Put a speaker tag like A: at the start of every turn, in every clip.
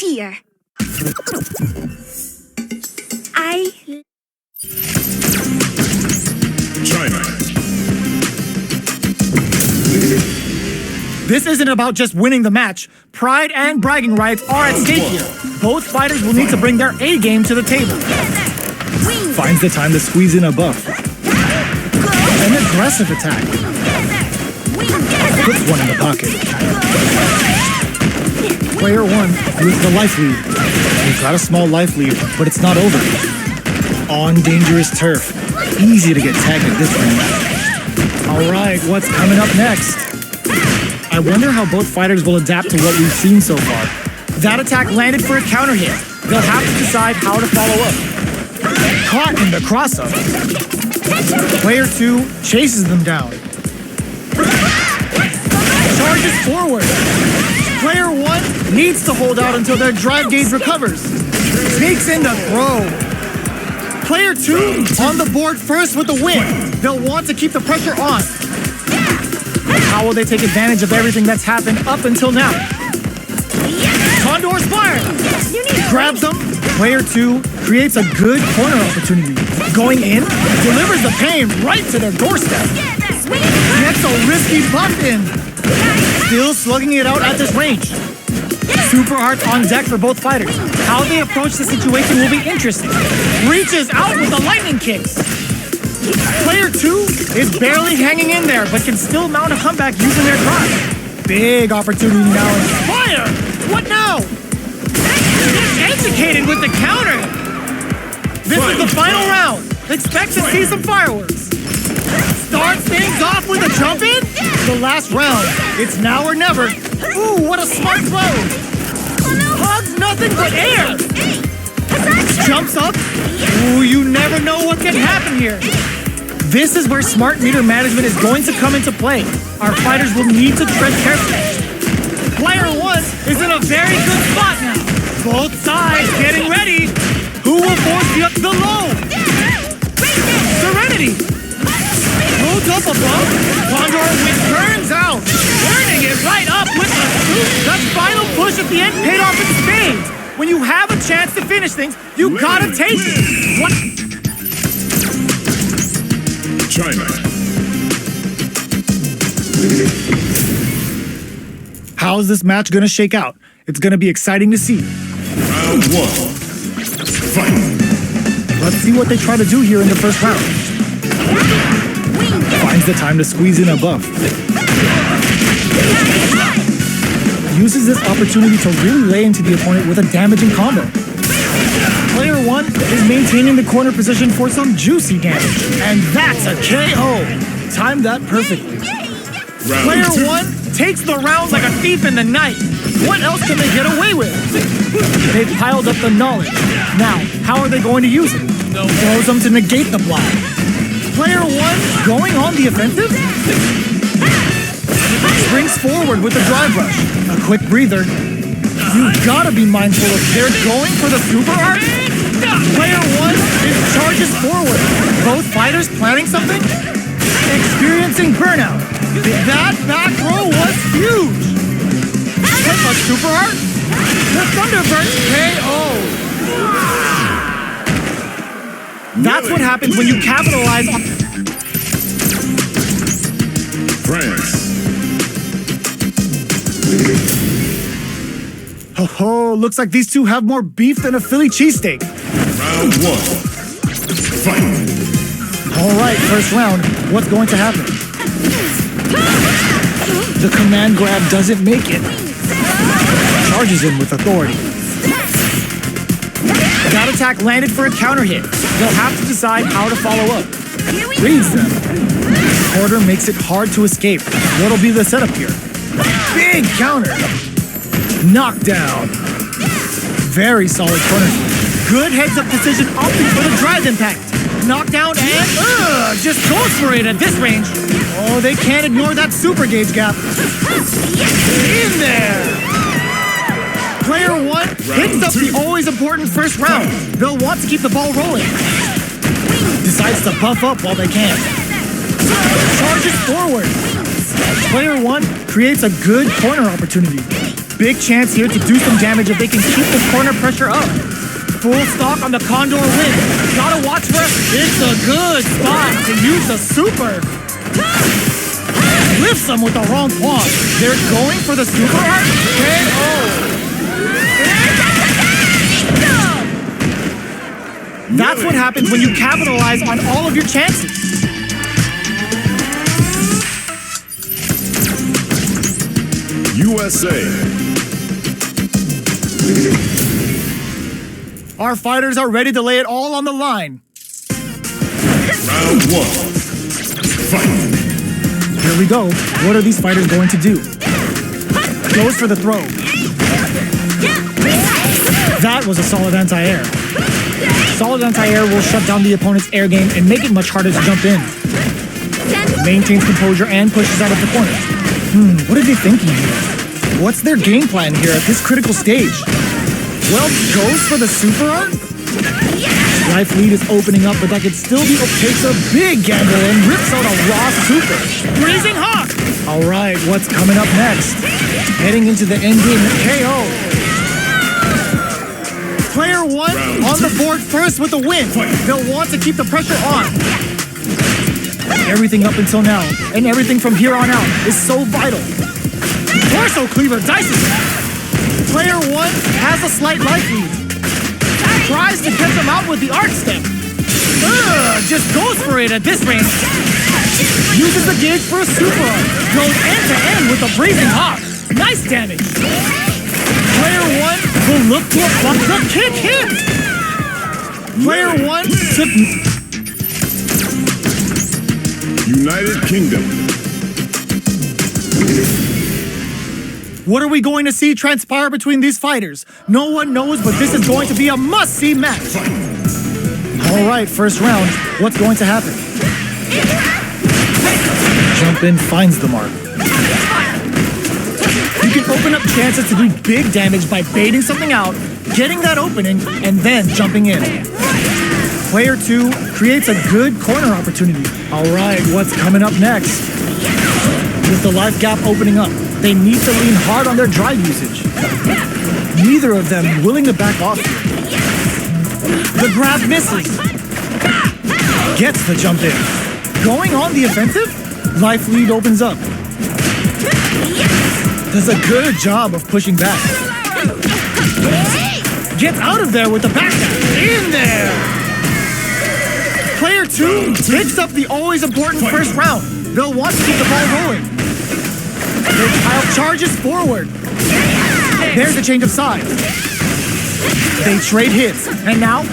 A: here.
B: China.
C: This isn't about just winning the match. Pride and bragging rights are at stake here. Both fighters will need to bring their A game to the table.
D: Finds the time to squeeze in a buff.
C: An aggressive attack.
D: Puts one in the pocket.
C: Player 1
D: With the life lead. He's got a small life lead, but it's not over. On dangerous turf. Easy to get tagged at this range.
C: Alright, what's coming up next?
D: I wonder how both fighters will adapt to what we've seen so far.
C: That attack landed for a counter hit. They'll have to decide how to follow up. Caught in the cross-up. Player 2 chases them down. Charges forward. Player 1 needs to hold out until their drive gauge recovers. Sneaks in to throw. Player 2 on the board first with the win. They'll want to keep the pressure on. How will they take advantage of everything that's happened up until now? Condor's fire! Grabs them. Player 2 creates a good corner opportunity. Going in, delivers the pain right to their doorstep. Gets a risky buff in. Still slugging it out at this range. Super arts on deck for both fighters. How they approach the situation will be interesting. Reaches out with the lightning kicks. Player 2 is barely hanging in there, but can still mount a comeback using their drive. Big opportunity now. Fire! What now? Educated with the counter. This is the final round. Expect to see some fireworks. Starts things off with a jump in. The last round. It's now or never. Ooh, what a smart throw. Hugs nothing but air. Jumps up. Ooh, you never know what can happen here. This is where smart meter management is going to come into play. Our fighters will need to tread carefully. Player 1 is in a very good spot now. Both sides getting ready. Who will force the low? Serenity. Holds up above. Condor which turns out. Turning it right up with the final push at the end paid off in spades. When you have a chance to finish things, you gotta take it. What?
B: China.
C: How's this match gonna shake out? It's gonna be exciting to see.
B: Round 1. Fight.
C: Let's see what they try to do here in the first round.
D: Finds the time to squeeze in a buff.
C: Uses this opportunity to really lay into the opponent with a damaging combo. Player 1 is maintaining the corner position for some juicy damage. And that's a KO. Timed that perfectly. Player 1 takes the rounds like a thief in the night. What else can they get away with? They've piled up the knowledge. Now, how are they going to use it? Throws them to negate the block. Player 1 going on the offensive? Springs forward with the drive rush. A quick breather. You gotta be mindful of they're going for the super art. Player 1 charges forward. Both fighters planning something? Experiencing burnout. That back row was huge. Hit a super art? The Thunderbird KO. That's what happens when you capitalize on
B: France.
C: Oh, looks like these two have more beef than a Philly cheesesteak.
B: Round 1. Fight.
C: Alright, first round. What's going to happen?
D: The command grab doesn't make it.
C: Charges in with authority. That attack landed for a counter hit. They'll have to decide how to follow up. Reads them. Quarter makes it hard to escape. What'll be the setup here? Big counter. Knockdown. Very solid corner. Good heads-up decision opting for the drive impact. Knockdown and just goes for it at this range. Oh, they can't ignore that super gauge gap. In there. Player 1 picks up the always important first round. They'll want to keep the ball rolling. Decides to buff up while they can. Charges forward. Player 1 creates a good corner opportunity. Big chance here to do some damage if they can keep the corner pressure up. Full stock on the Condor win. Gotta watch for it. It's a good spot to use the super. Lifts them with the wrong pawn. They're going for the super art. That's what happens when you capitalize on all of your chances.
B: USA.
C: Our fighters are ready to lay it all on the line.
B: Round one. Fight.
C: Here we go. What are these fighters going to do? Goes for the throw. That was a solid anti-air. Solid anti-air will shut down the opponent's air game and make it much harder to jump in. Maintains composure and pushes out of the corner. What are they thinking here? What's their game plan here at this critical stage? Well, goes for the super art? Life lead is opening up, but that could still be takes a big gamble and rips out a raw super. Freezing hawk! Alright, what's coming up next? Heading into the end game with KO. Player one on the board first with the win. They'll want to keep the pressure on. Everything up until now, and everything from here on out, is so vital. Torso cleaver dices it. Player one has a slight life lead. Tries to catch him out with the arc step. Just goes for it at this range. Uses the gauge for a super art. Goes end to end with a brazen hawk. Nice damage. Player one will look to apply the kick hit. Player one took...
B: United Kingdom.
C: What are we going to see transpire between these fighters? No one knows, but this is going to be a must-see match. All right, first round. What's going to happen? Jump in finds the mark. You can open up chances to do big damage by baiting something out, getting that opening, and then jumping in. Player two creates a good corner opportunity. All right, what's coming up next? With the life gap opening up, they need to lean hard on their drive usage. Neither of them willing to back off here. The grab misses. Gets the jump in. Going on the offensive, life lead opens up. Does a good job of pushing back. Gets out of there with the back in there. Player two takes up the always important first round. They'll want to keep the ball rolling. Their pile charges forward. There's a change of sides. They trade hits, and now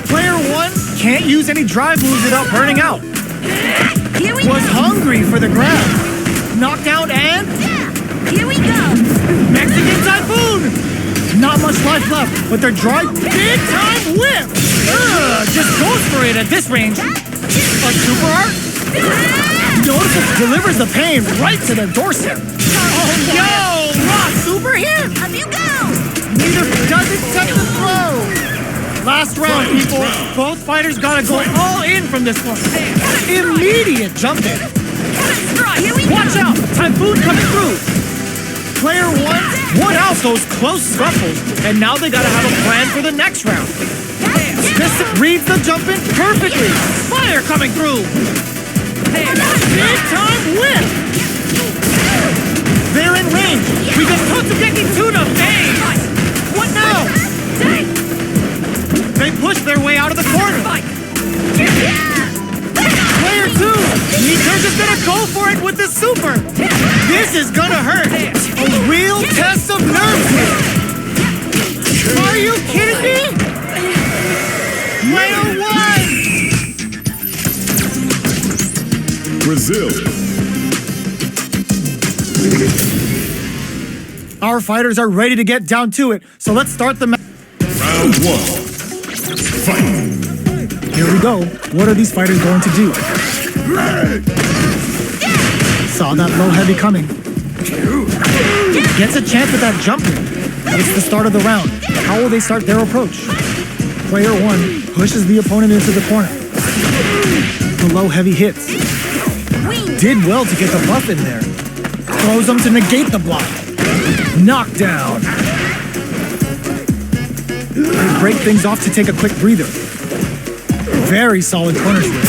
C: player one can't use any drive moves without burning out. Was hungry for the grab. Knockdown and
A: Here we go.
C: Mexican Typhoon. Not much life left, but their dry big time whip. Just goes for it at this range. A super art? Noticeable delivers the pain right to their doorstep. Oh no! Raw super here!
A: Up you go.
C: Neither doesn't touch the throw. Last round, people. Both fighters gotta go all in from this one. Immediate jump in.
A: Here we go.
C: Watch out! Typhoon coming through. Player one won out those close scuffles, and now they gotta have a plan for the next round. Mystic reads the jump in perfectly. Fire coming through. Big time whip. They're in range. We can put the Geki Tuna phase. What now? They push their way out of the corner. Player two, they're just gonna go for it with the super. This is gonna hurt. A real test of nerves here. Are you kidding me? Player one.
B: Brazil.
C: Our fighters are ready to get down to it, so let's start the match.
B: Round one. Fight.
C: Here we go. What are these fighters going to do? Saw that low heavy coming. Gets a chance at that jump in. It's the start of the round. How will they start their approach? Player one pushes the opponent into the corner. The low heavy hits. Did well to get the buff in there. Throws them to negate the block. Knockdown. They break things off to take a quick breather. Very solid corner switch.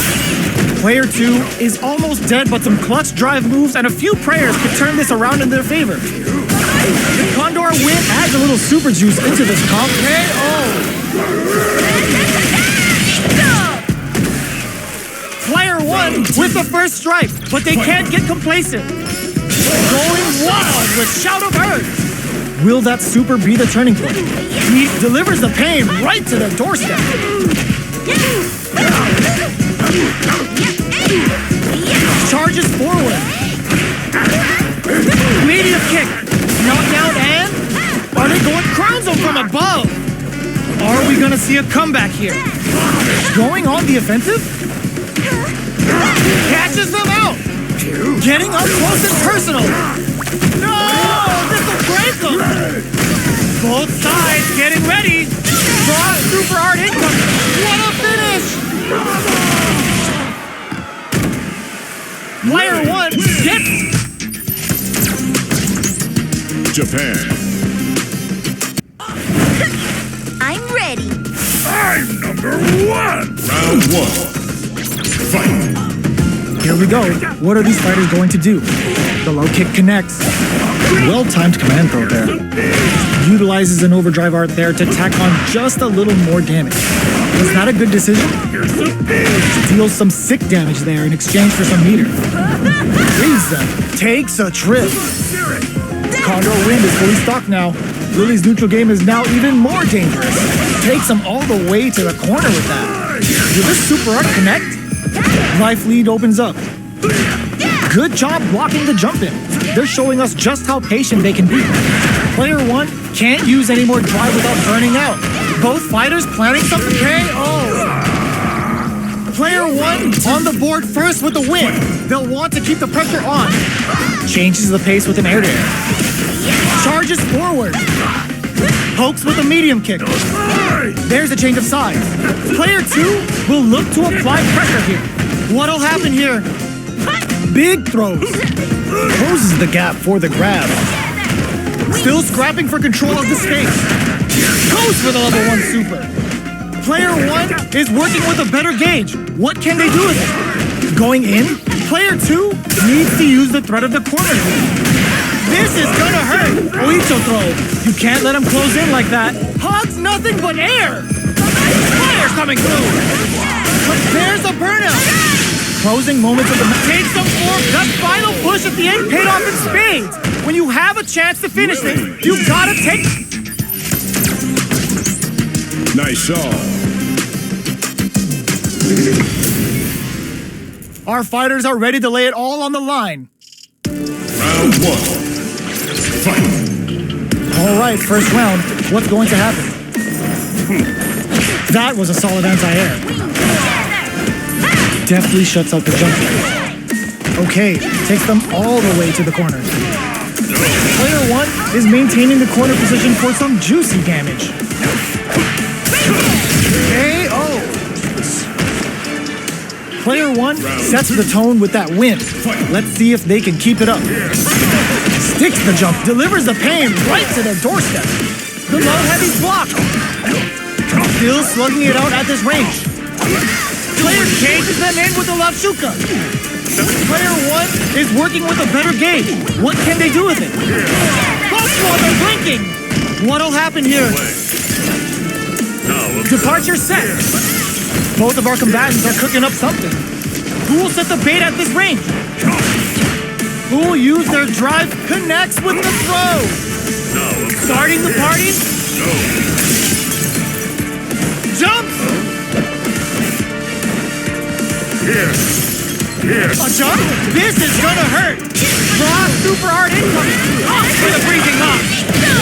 C: Player 2 is almost dead, but some clutch drive moves and a few prayers could turn this around in their favor. The Condor win adds a little super juice into this comp. Player 1 with the first strike, but they can't get complacent. Going wild with Shout of Earth. Will that super be the turning point? He delivers the pain right to their doorstep. Charges forward. Medium kick. Knockdown and... Are they going crowns them from above? Are we gonna see a comeback here? Going on the offensive? Catches them out. Getting up close and personal. No! This will break them. Both sides getting ready. Super hard income. What a finish! Player 1 gets...
B: Japan.
A: I'm ready.
B: I'm number 1. Round 1. Fight.
C: Here we go. What are these fighters going to do? The low kick connects. Well-timed command throw there. Utilizes an overdrive art there to tack on just a little more damage. Was that a good decision? Deals some sick damage there in exchange for some meter. Reads them. Takes a trip. Condor Wind is fully stocked now. Lily's neutral game is now even more dangerous. Takes them all the way to the corner with that. Did this super art connect? Life lead opens up. Good job blocking the jump in. They're showing us just how patient they can be. Player 1 can't use any more drive without burning out. Both fighters planning something KO. Player 1 on the board first with the win. They'll want to keep the pressure on. Changes the pace with an air dare. Charges forward. Pokes with a medium kick. There's a change of sides. Player 2 will look to apply pressure here. What'll happen here? Big throws. Closes the gap for the grab. Still scrapping for control of the space. Goes for the level 1 super. Player 1 is working with a better gauge. What can they do with it? Going in, player 2 needs to use the threat of the corner. This is gonna hurt. Oicho throw. You can't let him close in like that. Hogs nothing but air. Fire coming through. But there's a burnout. Closing moments of the takes them for that final push at the end paid off in spades. When you have a chance to finish it, you gotta take.
B: Nice shot.
C: Our fighters are ready to lay it all on the line.
B: Round 1. Fight.
C: All right, first round. What's going to happen? That was a solid anti-air. Deftly shuts out the jump. Okay, takes them all the way to the corner. Player 1 is maintaining the corner position for some juicy damage. KO! Player 1 sets the tone with that win. Let's see if they can keep it up. Sticks the jump, delivers the pain right to their doorstep. The low heavy block. Still slugging it out at this range. Player cages them in with the left shuka. Player 1 is working with a better gauge. What can they do with it? Both while they're blinking. What'll happen here? Departure set. Both of our combatants are cooking up something. Who will set the bait at this range? Who will use their drive connects with the throw? Starting the party? Jump! A jump? This is gonna hurt! Raw super hard incoming! Up for the freezing knock!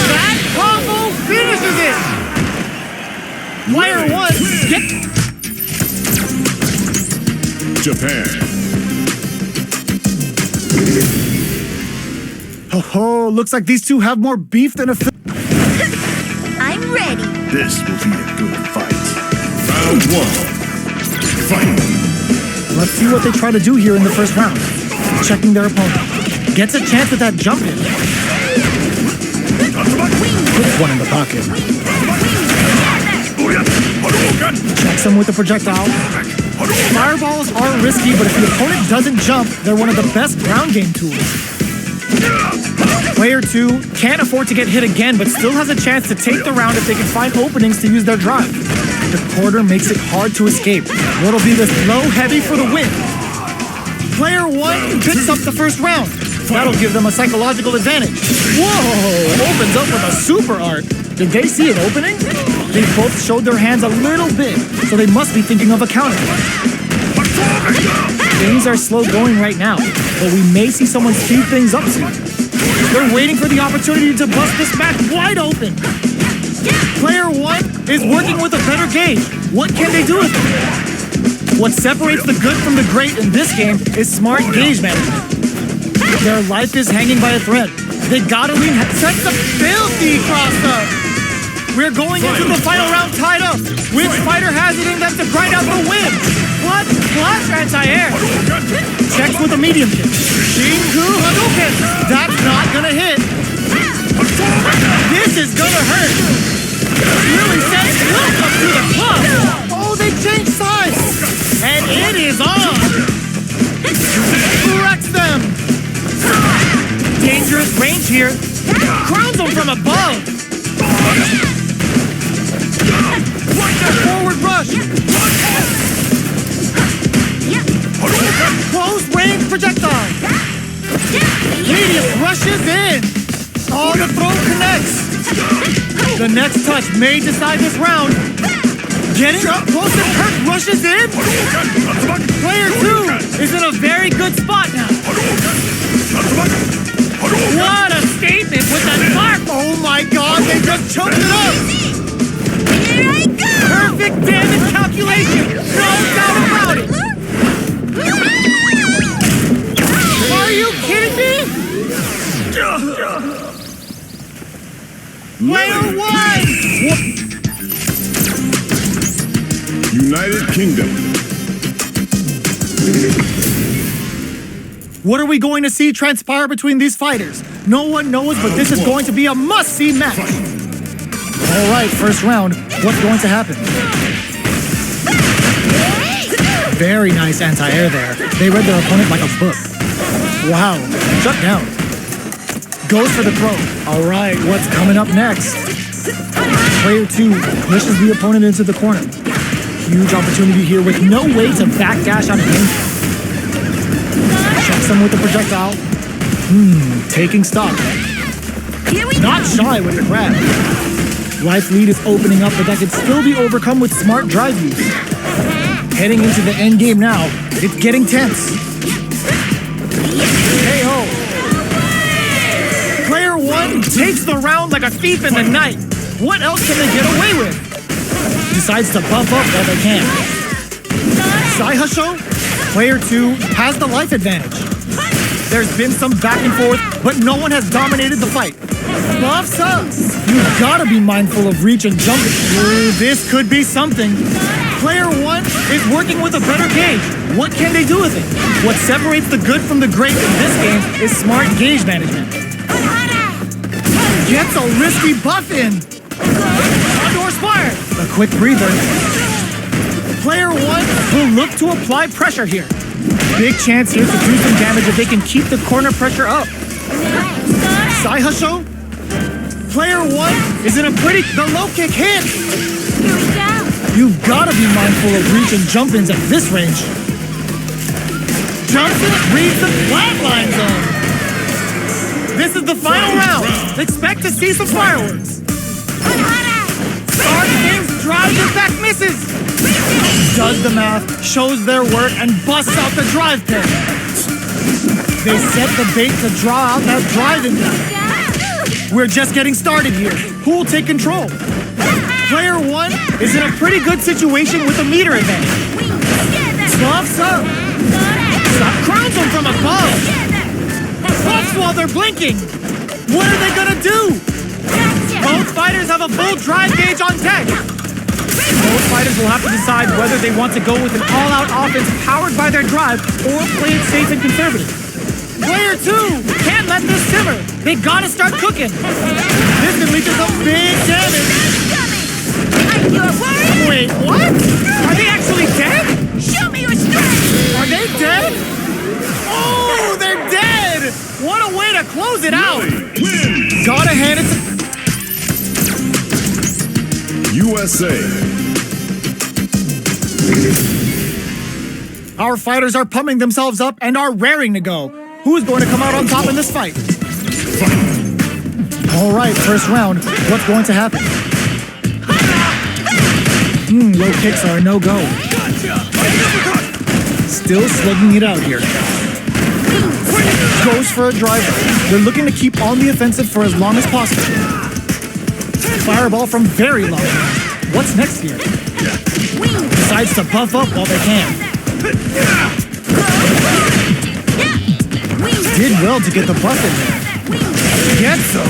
C: That combo finishes it! Player 1, get...
B: Japan.
C: Oh, looks like these two have more beef than a...
A: I'm ready.
B: This will be a good fight. Round 1. Fight.
C: Let's see what they try to do here in the first round. Checking their opponent.
D: Gets a chance at that jump in. Puts one in the pocket. Checks him with a projectile. Fireballs are risky, but if the opponent doesn't jump, they're one of the best ground game tools. Player 2 can't afford to get hit again, but still has a chance to take the round if they can find openings to use their drive. The quarter makes it hard to escape. What'll be this low heavy for the win? Player 1 picks up the first round. That'll give them a psychological advantage. Whoa! Opens up with a super art. Did they see an opening? They both showed their hands a little bit, so they must be thinking of a counter. Things are slow going right now, but we may see someone speed things up soon. They're waiting for the opportunity to bust this match wide open. Player 1 is working with a better gauge. What can they do with it? What separates the good from the great in this game is smart gauge management. Their life is hanging by a thread. They gotta lean. Sets a filthy cross-up. We're going into the final round tied up. Which fighter has it in them to grind out the win? What? Flash anti-air. Checks with a medium kick. Shinku Hadouken. That's not gonna hit. This is gonna hurt. Really says welcome to the club. Oh, they changed sides. And it is on. Wrecks them. Dangerous range here. Crowns them from above. Forward rush. Close range projectile. Medium rushes in. Oh, the throw connects. The next touch may decide this round. Getting up close and Kirk rushes in. Player 2 is in a very good spot now. What a statement with that mark! Oh my god, they just choked it up!
A: Here I go!
D: Perfect damage calculation! No doubt about it! Are you kidding me? Player 1!
B: United Kingdom.
D: What are we going to see transpire between these fighters? No one knows, but this is going to be a must-see match. All right, first round. What's going to happen? Very nice anti-air there. They read their opponent like a book. Wow, shut down. Goes for the throw. All right, what's coming up next? Player 2 pushes the opponent into the corner. Huge opportunity here with no way to backdash on danger. Checks him with the projectile. Taking stock. Not shy with the grab. Life lead is opening up, but that could still be overcome with smart drive use. Heading into the end game now. It's getting tense. Hey-ho. Player 1 takes the round like a thief in the night. What else can they get away with? Decides to buff up while they can. Saihasho? Player 2 has the life advantage. There's been some back and forth, but no one has dominated the fight. Buffs up! You've gotta be mindful of reach and jumping. This could be something. Player 1 is working with a better gauge. What can they do with it? What separates the good from the great in this game is smart gauge management. Gets a risky buff in. Condor Spire. A quick breather. Player 1 will look to apply pressure here. Big chance here to do some damage if they can keep the corner pressure up. Saihasho? Player 1 is in a pretty... The low kick hit!
A: Here we go!
D: You've gotta be mindful of reach and jump-ins at this range. Johnson reads the flatline zone. This is the final round. Expect to see some fireworks. Start games, drives and back misses. Does the math, shows their work, and busts out the drive pin. They set the bait to draw out that drive in them. We're just getting started here. Who will take control? Player 1 is in a pretty good situation with a meter advantage. Buffs up. Crowns them from above. Buffs while they're blinking. What are they gonna do? Both fighters have a full drive gauge on deck. Both fighters will have to decide whether they want to go with an all-out offense powered by their drive or play it safe and conservative. Player 2 can't let this simmer. They gotta start cooking. This can lead to some big damage.
A: Are you a warrior?
D: Wait, what? Are they actually dead?
A: Show me your strength!
D: Are they dead? Oh, they're dead! What a way to close it out! Gotta hand it to
B: USA.
C: Our fighters are pumping themselves up and are raring to go. Who's going to come out on top in this fight? All right, first round. What's going to happen? Low kicks are a no-go. Still slugging it out here. Goes for a driver. They're looking to keep on the offensive for as long as possible. Fireball from very long range. What's next here? Decides to buff up while they can. Did well to get the buff in there. Gets him.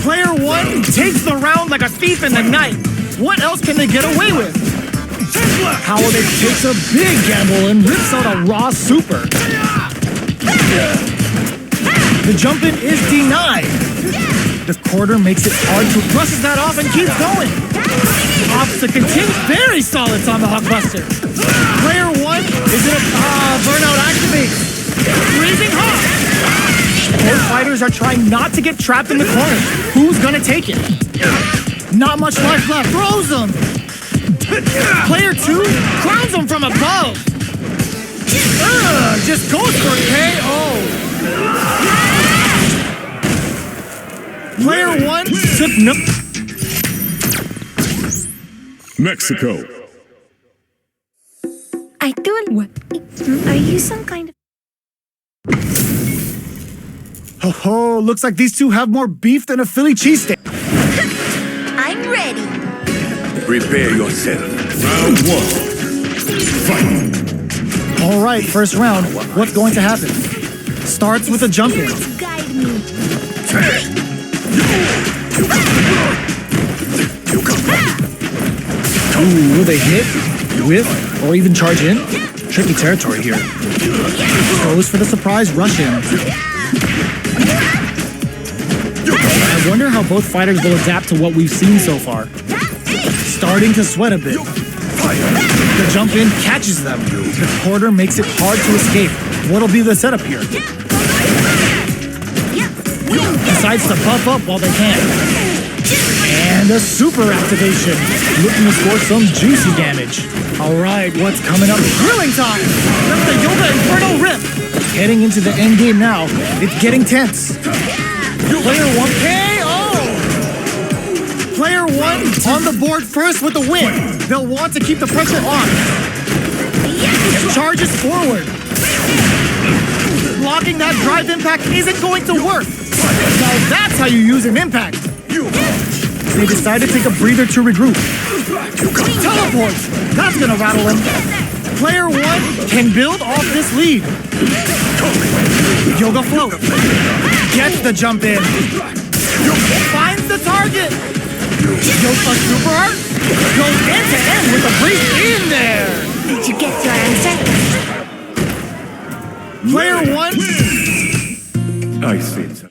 D: Player 1 takes the round like a thief in the night. What else can they get away with?
C: Holiday takes a big gamble and rips out a raw super. The jump in is denied. The quarter makes it hard to
D: Brushes that off and keeps going. Opts to continue. Very solid tomahawk buster. Player 1 is in a burnout activate. Freezing hot.
C: Both fighters are trying not to get trapped in the corner. Who's gonna take it? Not much life left. Throws him.
D: Player 2 crowns him from above. Just goes for a KO. Player 1 took no.
B: Mexico.
A: I do. What? Are you some kind of.
C: Oh, looks like these two have more beef than a Philly cheesesteak.
A: I'm ready.
B: Prepare yourself. Round 1. Fight.
C: All right, first round. What's going to happen? Starts with a jump in.
A: Spirits guide me.
C: Ooh, will they hit, whiff, or even charge in? Tricky territory here. Goes for the surprise rush in. I wonder how both fighters will adapt to what we've seen so far. Starting to sweat a bit. The jump in catches them. The quarter makes it hard to escape. What'll be the setup here? Decides to buff up while they can. And a super activation. Looking to score some juicy damage. All right, what's coming up?
D: Grilling time. That's the Yoga Inferno Rip.
C: Heading into the end game now. It's getting tense.
D: Player 1 KO. Player 1 on the board first with the win. They'll want to keep the pressure on. Charges forward. Blocking that drive impact isn't going to work. Now that's how you use an impact.
C: They decide to take a breather to regroup.
D: Teleport. That's gonna rattle him. Player 1 can build off this lead. Yoga float. Gets the jump in. Finds the target. Yoga super art. Goes end to end with a breeze in there.
A: Did you get your answer?
D: Player 1
B: I see.